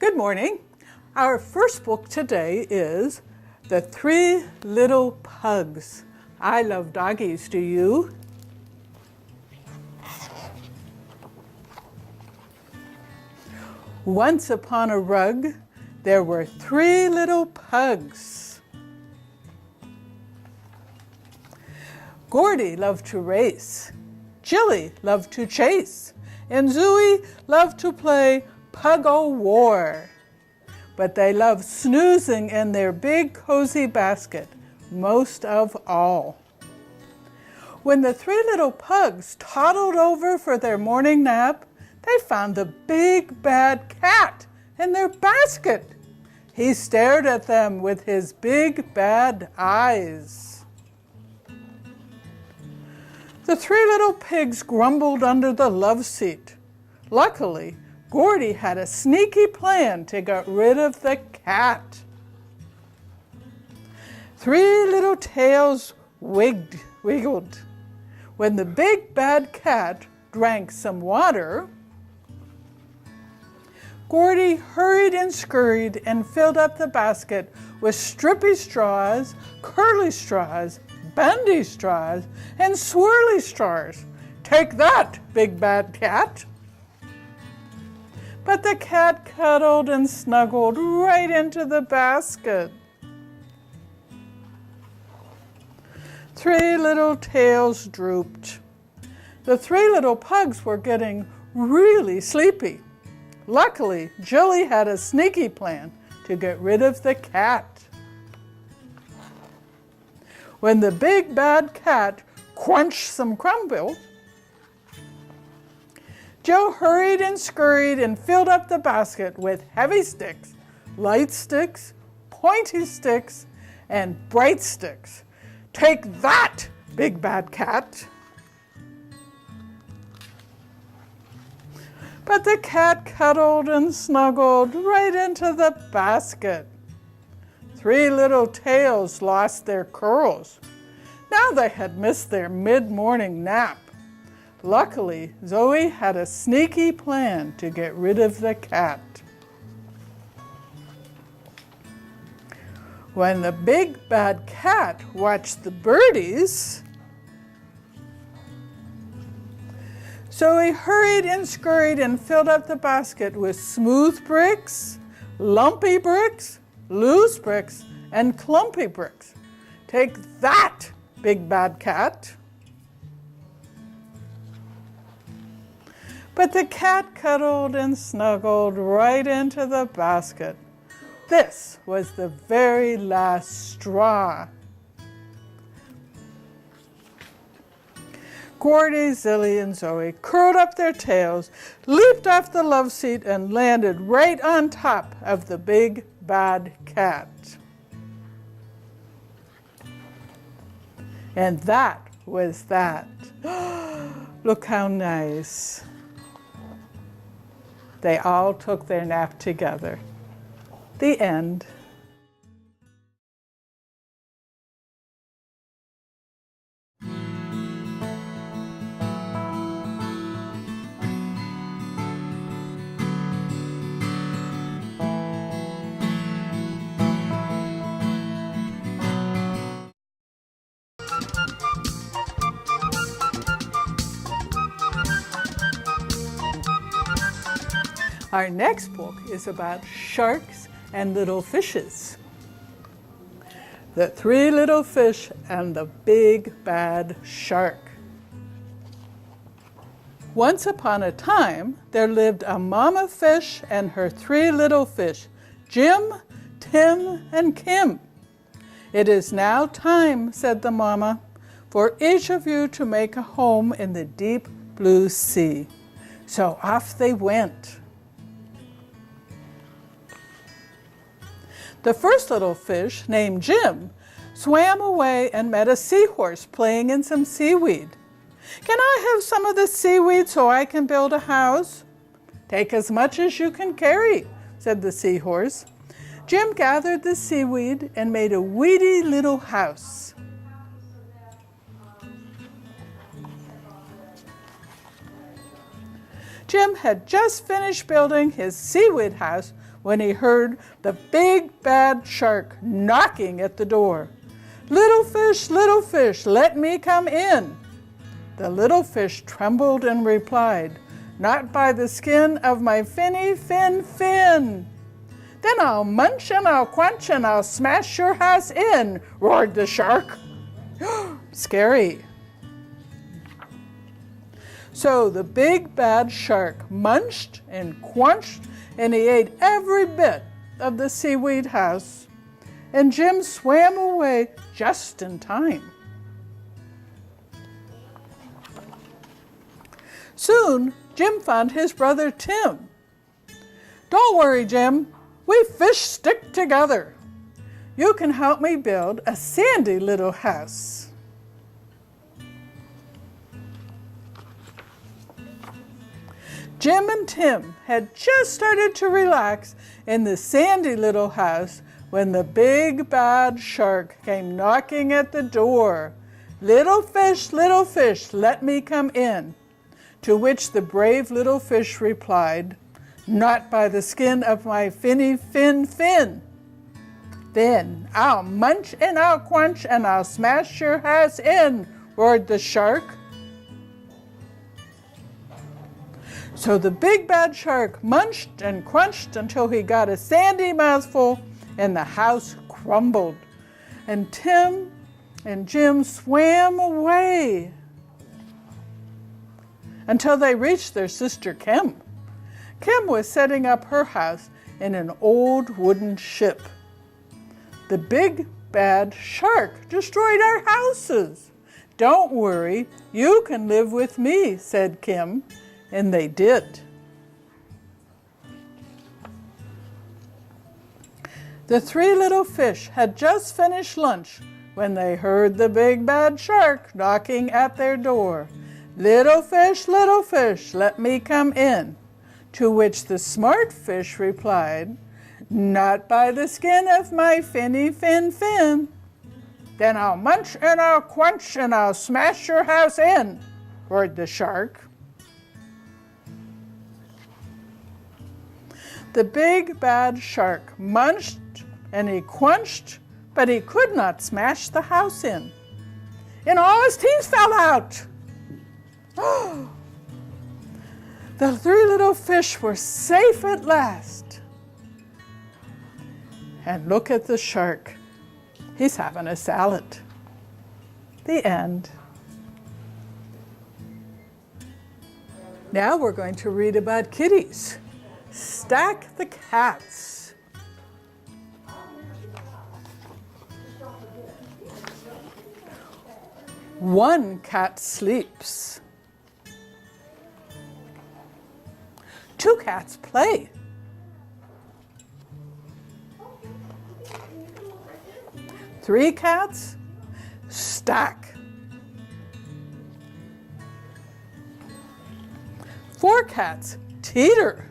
Good morning. Our first book today is The Three Little Pugs. I love doggies, do you? Once upon a rug, there were three little pugs. Gordy loved to race, Jilly loved to chase, and Zooey loved to play Pug-O-War. But they loved snoozing in their big cozy basket most of all. When the three little pugs toddled over for their morning nap, they found the big bad cat in their basket. He stared at them with his big bad eyes. The three little pigs grumbled under the love seat. Luckily, Gordy had a sneaky plan to get rid of the cat. Three little tails wiggled. When the big bad cat drank some water, Gordy hurried and scurried and filled up the basket with strippy straws, curly straws, bandy straws, and swirly straws. Take that, big bad cat! But the cat cuddled and snuggled right into the basket. Three little tails drooped. The three little pugs were getting really sleepy. Luckily, Jilly had a sneaky plan to get rid of the cat. When the big bad cat crunched some crumble, Joe hurried and scurried and filled up the basket with heavy sticks, light sticks, pointy sticks, and bright sticks. Take that, big bad cat! But the cat cuddled and snuggled right into the basket. Three little tails lost their curls. Now they had missed their mid-morning nap. Luckily, Zoe had a sneaky plan to get rid of the cat. When the big bad cat watched the birdies, Zoe hurried and scurried and filled up the basket with smooth bricks, lumpy bricks, loose bricks, and clumpy bricks. Take that, big bad cat! But the cat cuddled and snuggled right into the basket. This was the very last straw. Gordy, Zilly, and Zoe curled up their tails, leaped off the love seat, and landed right on top of the big bad cat. And that was that. Look how nice. They all took their nap together. The end. Our next book is about sharks and little fishes. The Three Little Fish and the Big Bad Shark. Once upon a time, there lived a mama fish and her three little fish, Jim, Tim, and Kim. It is now time, said the mama, for each of you to make a home in the deep blue sea. So off they went. The first little fish, named Jim, swam away and met a seahorse playing in some seaweed. Can I have some of the seaweed so I can build a house? Take as much as you can carry, said the seahorse. Jim gathered the seaweed and made a weedy little house. Jim had just finished building his seaweed house when he heard the big bad shark knocking at the door. Little fish, let me come in." The little fish trembled and replied, "Not by the skin of my finny fin. Then I'll munch and I'll quench and I'll smash your house in," roared the shark. Scary. So the big bad shark munched and quenched, and he ate every bit of the seaweed house. And Jim swam away just in time. Soon, Jim found his brother Tim. "Don't worry, Jim. We fish stick together. You can help me build a sandy little house." Jim and Tim had just started to relax in the sandy little house when the big bad shark came knocking at the door. Little fish, let me come in." To which the brave little fish replied, "Not by the skin of my finny fin. Then I'll munch and I'll quench and I'll smash your house in," roared the shark. So the big bad shark munched and crunched until he got a sandy mouthful, and the house crumbled. And Tim and Jim swam away until they reached their sister Kim. Kim was setting up her house in an old wooden ship. "The big bad shark destroyed our houses. Don't worry, you can live with me," said Kim. And they did. The three little fish had just finished lunch when they heard the big bad shark knocking at their door. Little fish, let me come in." To which the smart fish replied, "Not by the skin of my finny fin. Then I'll munch and I'll quench and I'll smash your house in," roared the shark. The big bad shark munched and he quenched, but he could not smash the house in. And all his teeth fell out. The three little fish were safe at last. And look at the shark. He's having a salad. The end. Now we're going to read about kitties. Stack the cats. One cat sleeps. Two cats play. Three cats stack. Four cats teeter.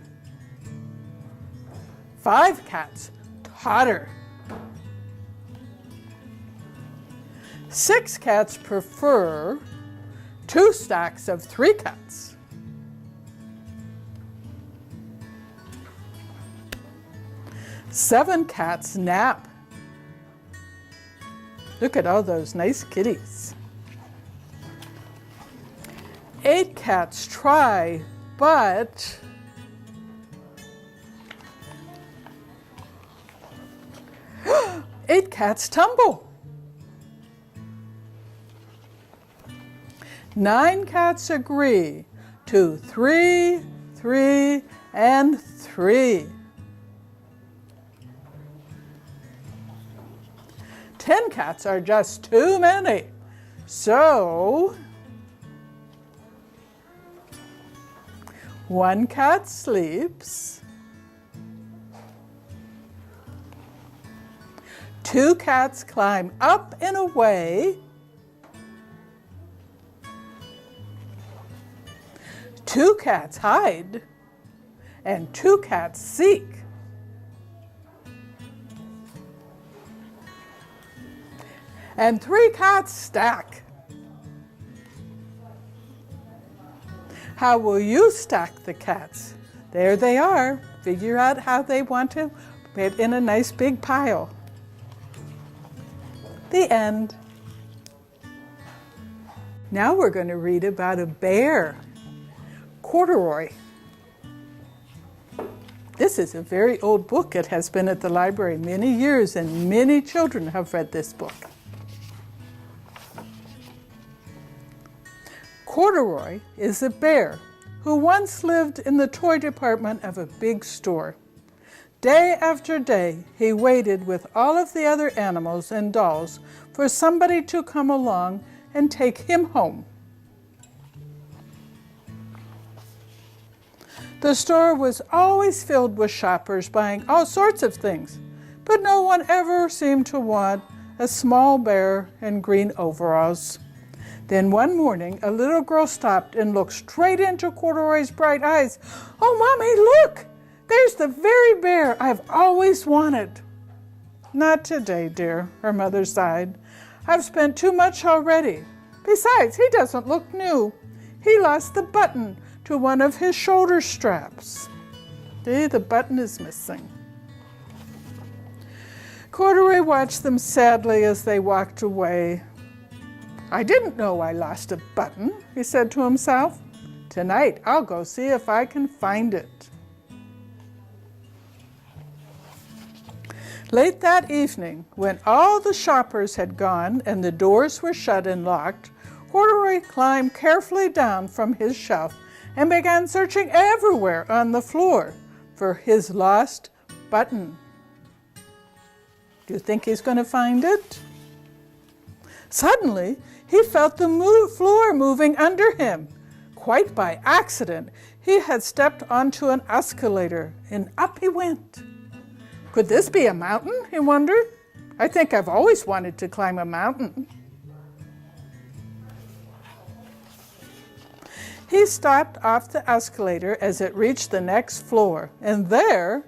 Five cats totter. Six cats prefer two stacks of three cats. Seven cats nap. Look at all those nice kitties. 8 cats try, but 8 cats tumble. 9 cats agree to 3, 3, and 3. 10 cats are just too many. So, 1 cat sleeps. 2 cats climb up and away. 2 cats hide, and 2 cats seek. And 3 cats stack. How will you stack the cats? There they are, figure out how they want to fit in a nice big pile. The end. Now we're going to read about a bear, Corduroy. This is a very old book. It has been at the library many years, and many children have read this book. Corduroy is a bear who once lived in the toy department of a big store. Day after day, he waited with all of the other animals and dolls for somebody to come along and take him home. The store was always filled with shoppers buying all sorts of things, but no one ever seemed to want a small bear in green overalls. Then one morning, a little girl stopped and looked straight into Corduroy's bright eyes. "Oh, Mommy, look! There's the very bear I've always wanted." "Not today, dear," her mother sighed. "I've spent too much already. Besides, he doesn't look new. He lost the button to one of his shoulder straps. See, the button is missing." Corduroy watched them sadly as they walked away. "I didn't know I lost a button," he said to himself. "Tonight I'll go see if I can find it." Late that evening, when all the shoppers had gone and the doors were shut and locked, Corduroy climbed carefully down from his shelf and began searching everywhere on the floor for his lost button. Do you think he's going to find it? Suddenly, he felt the floor moving under him. Quite by accident, he had stepped onto an escalator, and up he went. Could this be a mountain, he wondered? I think I've always wanted to climb a mountain. He stopped off the escalator as it reached the next floor, and there,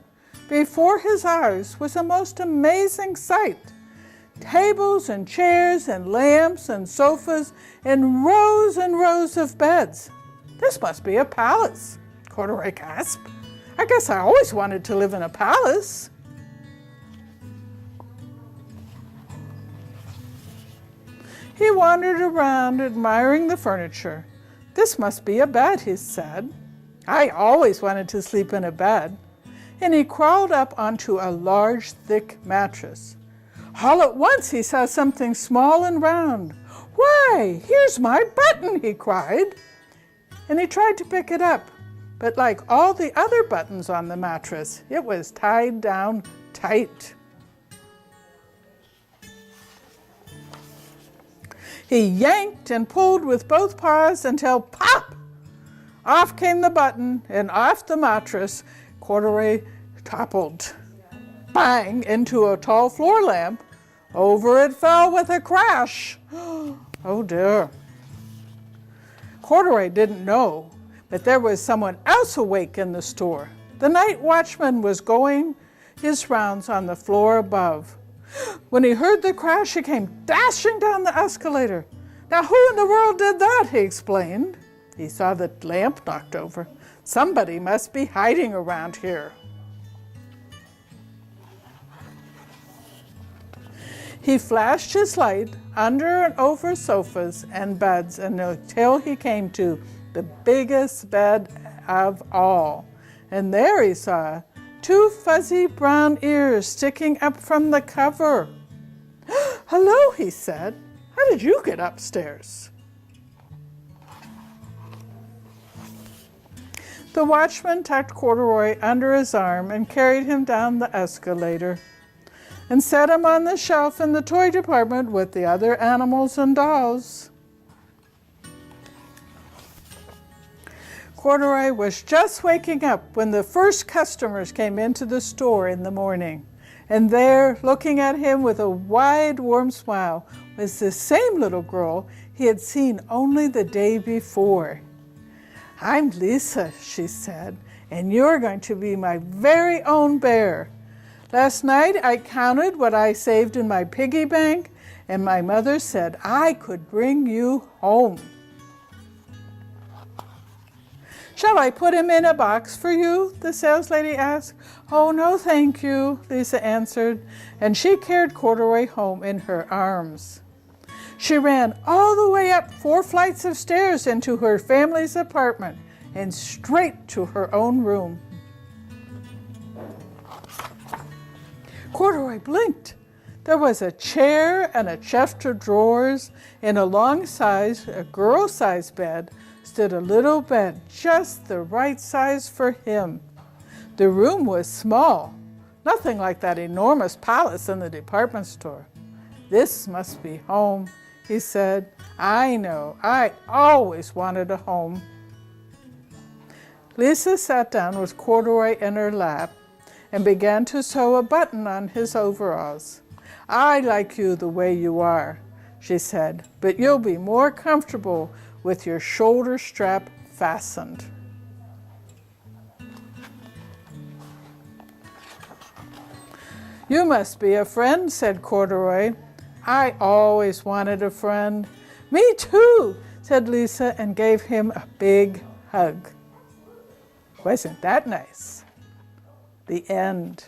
before his eyes, was a most amazing sight. Tables and chairs and lamps and sofas and rows of beds. "This must be a palace," Corduroy gasped. "I guess I always wanted to live in a palace." He wandered around admiring the furniture. "This must be a bed," he said. "I always wanted to sleep in a bed." And he crawled up onto a large, thick mattress. All at once he saw something small and round. "Why, here's my button," he cried. And he tried to pick it up, but like all the other buttons on the mattress, it was tied down tight. He yanked and pulled with both paws until pop! Off came the button, and off the mattress, Corduroy toppled. Bang! Into a tall floor lamp. Over it fell with a crash. Oh dear. Corduroy didn't know, but there was someone else awake in the store. The night watchman was going his rounds on the floor above. When he heard the crash, he came dashing down the escalator. "Now who in the world did that?" he explained. He saw the lamp knocked over. "Somebody must be hiding around here." He flashed his light under and over sofas and beds until he came to the biggest bed of all. And there he saw 2 fuzzy brown ears sticking up from the cover. "Hello," he said. "How did you get upstairs?" The watchman tucked Corduroy under his arm and carried him down the escalator and set him on the shelf in the toy department with the other animals and dolls. Corduroy was just waking up when the first customers came into the store in the morning. And there, looking at him with a wide, warm smile, was the same little girl he had seen only the day before. "I'm Lisa," she said, "and you're going to be my very own bear. Last night I counted what I saved in my piggy bank, and my mother said I could bring you home." "Shall I put him in a box for you?" the saleslady asked. "Oh, no, thank you," Lisa answered, and she carried Corduroy home in her arms. She ran all the way up 4 flights of stairs into her family's apartment and straight to her own room. Corduroy blinked. There was a chair and a chest of drawers. In a girl-sized bed, stood a little bed just the right size for him. The room was small, nothing like that enormous palace in the department store. "This must be home," he said. "I know, I always wanted a home." Lisa sat down with Corduroy in her lap and began to sew a button on his overalls. "I like you the way you are," she said, "but you'll be more comfortable with your shoulder strap fastened." "You must be a friend," said Corduroy. "I always wanted a friend." "Me too," said Lisa and gave him a big hug. Wasn't that nice? The end.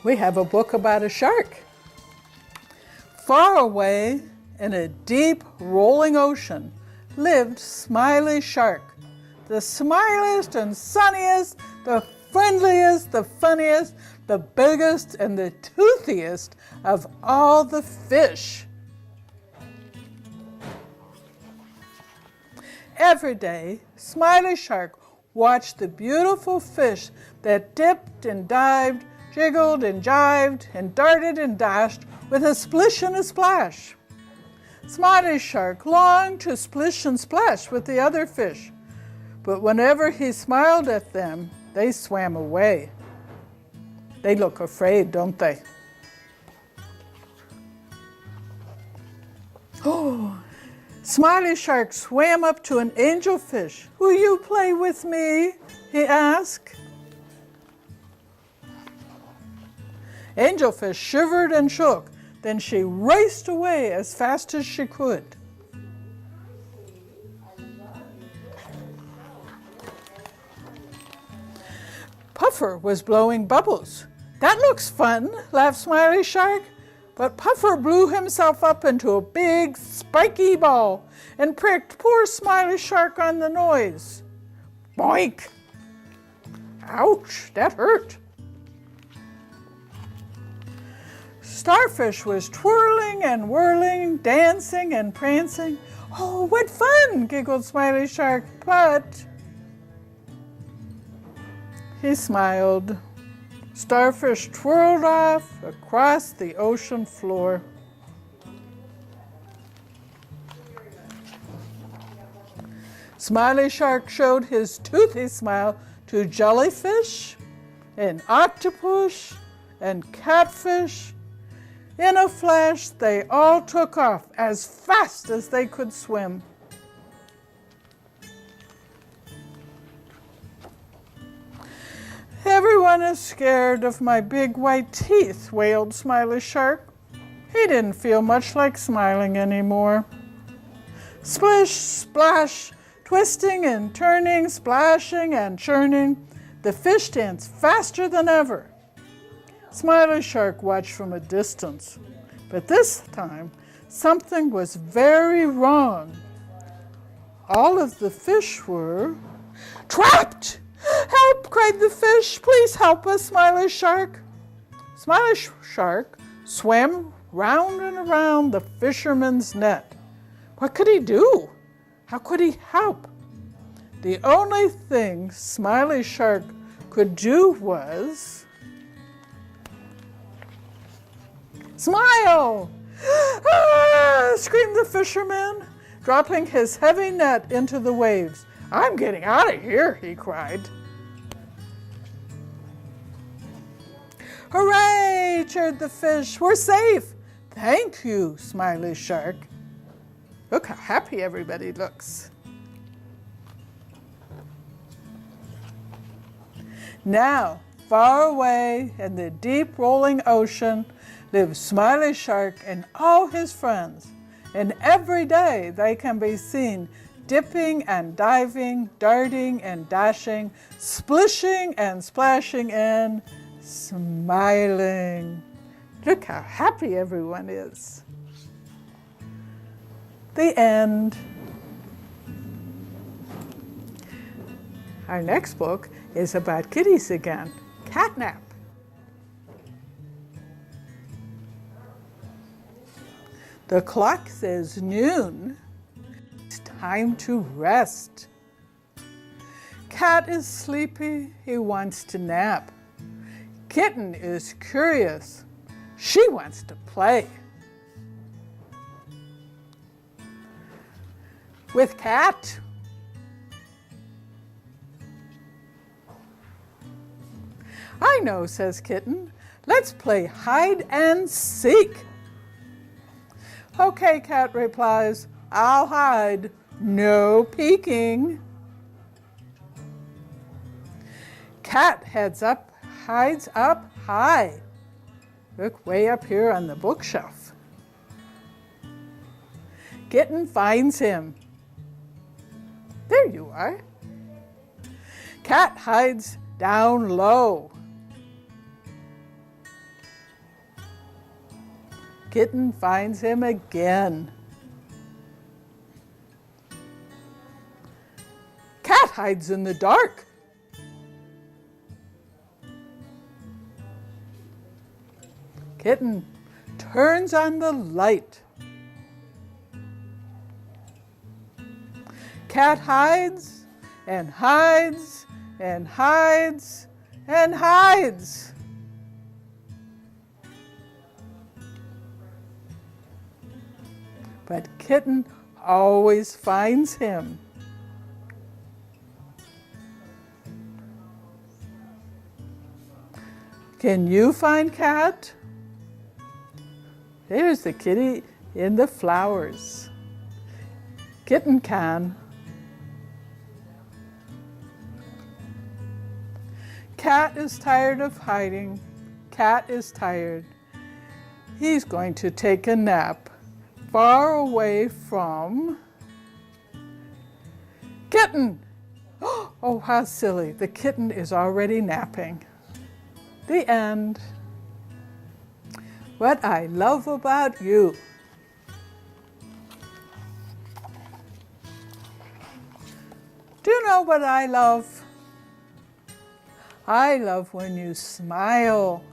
We have a book about a shark. Far away in a deep, rolling ocean lived Smiley Shark, the smiliest and sunniest, the friendliest, the funniest, the biggest, and the toothiest of all the fish. Every day, Smiley Shark watched the beautiful fish that dipped and dived, jiggled and jived, and darted and dashed with a splish and a splash. Smiley Shark longed to splish and splash with the other fish, but whenever he smiled at them, they swam away. They look afraid, don't they? Oh, Smiley Shark swam up to an angelfish. "Will you play with me?" he asked. Angelfish shivered and shook. Then she raced away as fast as she could. Puffer was blowing bubbles. "That looks fun," laughed Smiley Shark. But Puffer blew himself up into a big, spiky ball and pricked poor Smiley Shark on the nose. Boink! Ouch, that hurt. Starfish was twirling and whirling, dancing and prancing. "Oh, what fun!" giggled Smiley Shark, but he smiled. Starfish twirled off across the ocean floor. Smiley Shark showed his toothy smile to jellyfish and octopus and catfish. In a flash, they all took off as fast as they could swim. "Everyone is scared of my big white teeth," wailed Smiley Shark. He didn't feel much like smiling anymore. Splish, splash, twisting and turning, splashing and churning, the fish danced faster than ever. Smiley Shark watched from a distance, but this time something was very wrong. All of the fish were trapped. "Help!" cried the fish. "Please help us, Smiley Shark." Smiley Shark swam round and around the fisherman's net. What could he do? How could he help? The only thing Smiley Shark could do was Smile! Ah! Screamed the fisherman, dropping his heavy net into the waves. I'm getting out of here, he cried. Hooray! Cheered the fish. We're safe. Thank you, Smiley Shark. Look how happy everybody looks. Now, far away in the deep rolling ocean lives Smiley Shark and all his friends. And every day they can be seen dipping and diving, darting and dashing, splishing and splashing and smiling. Look how happy everyone is. The end. Our next book is about kitties again. Catnap. The clock says noon. It's time to rest. Cat is sleepy. He wants to nap. Kitten is curious. She wants to play. With Cat, I know, says Kitten. Let's play hide and seek. Okay, Cat replies. I'll hide. No peeking. Cat heads up, hides up high. Look way up here on the bookshelf. Kitten finds him. There you are. Cat hides down low. Kitten finds him again. Cat hides in the dark. Kitten turns on the light. Cat hides and hides and hides and hides. But Kitten always finds him. Can you find Cat? There's the kitty in the flowers. Kitten can. Cat is tired of hiding. Cat is tired. He's going to take a nap far away from Kitten. Oh, how silly. The kitten is already napping. The end. What I love about you. Do you know what I love? I love when you smile.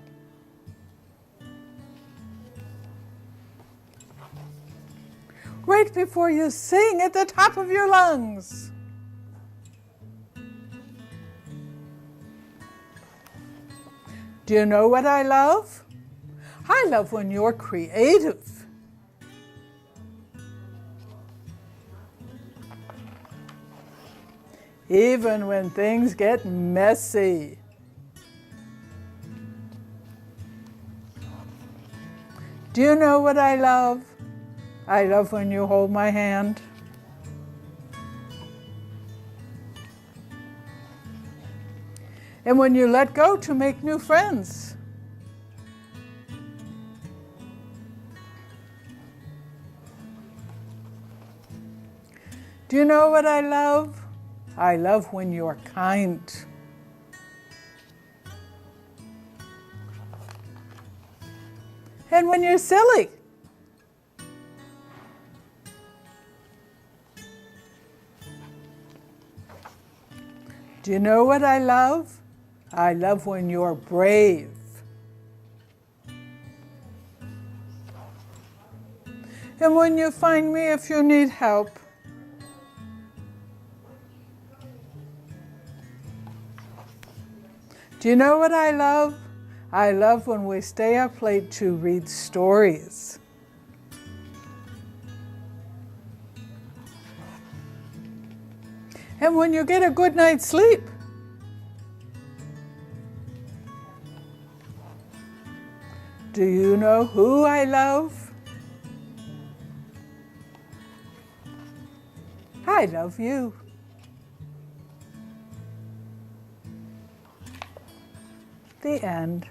Right before you sing at the top of your lungs. Do you know what I love? I love when you're creative. Even when things get messy. Do you know what I love? I love when you hold my hand. And when you let go to make new friends. Do you know what I love? I love when you're kind. And when you're silly. Do you know what I love? I love when you're brave. And when you find me if you need help. Do you know what I love? I love when we stay up late to read stories. And when you get a good night's sleep. Do you know who I love? I love you. The end.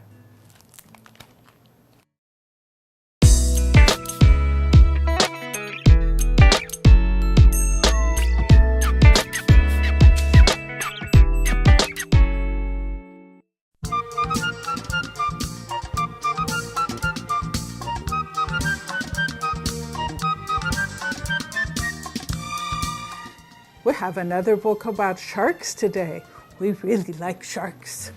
We have another book about sharks today. We really like sharks.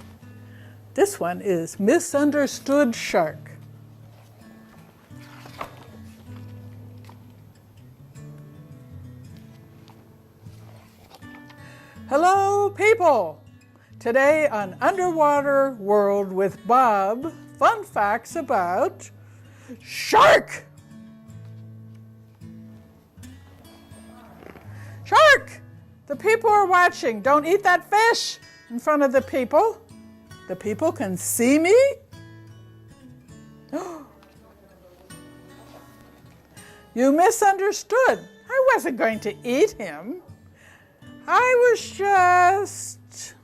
This one is Misunderstood Shark. Hello, people! Today on Underwater World with Bob, fun facts about shark! Shark! The people are watching. Don't eat that fish in front of the people. The people can see me. You misunderstood. I wasn't going to eat him. I was just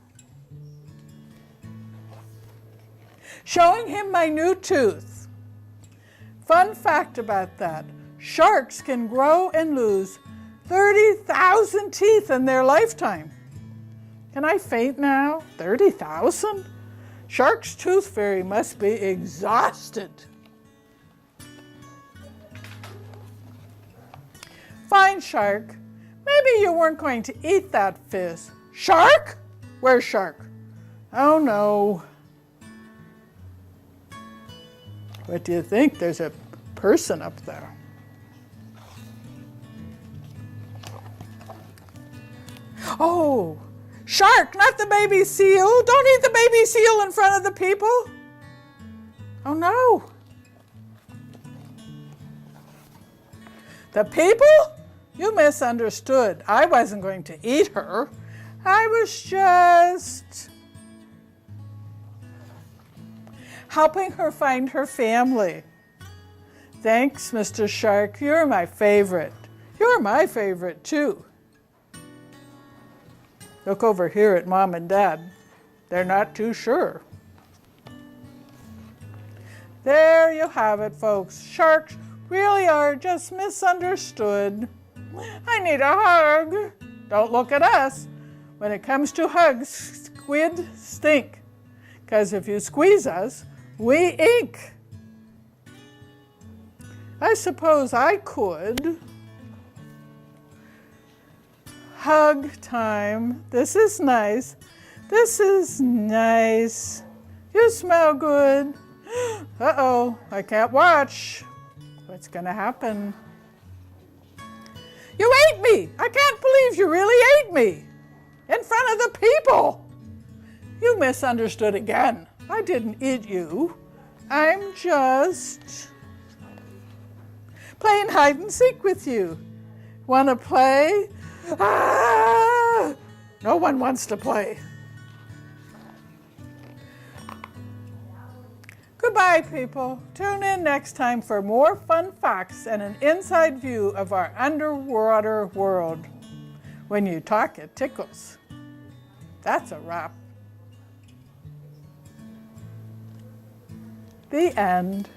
showing him my new tooth. Fun fact about that. Sharks can grow and lose 30,000 teeth in their lifetime. Can I faint now? 30,000? Shark's tooth fairy must be exhausted. Fine, Shark. Maybe you weren't going to eat that fish. Shark? Where's Shark? Oh no. What do you think? There's a person up there. Oh, Shark, not the baby seal. Don't eat the baby seal in front of the people. Oh no. The people? You misunderstood. I wasn't going to eat her. I was just helping her find her family. Thanks, Mr. Shark. You're my favorite. You're my favorite too. Look over here at Mom and Dad. They're not too sure. There you have it, folks. Sharks really are just misunderstood. I need a hug. Don't look at us. When it comes to hugs, squid stink. Because if you squeeze us, we ink. I suppose I could. Hug time. This is nice. This is nice. You smell good. Uh-oh, I can't watch. What's gonna happen? You ate me! I can't believe you really ate me! In front of the people! You misunderstood again. I didn't eat you. I'm just playing hide and seek with you. Wanna play? Ah! No one wants to play. Goodbye, people. Tune in next time for more fun facts and an inside view of our underwater world. When you talk, it tickles. That's a wrap. The end.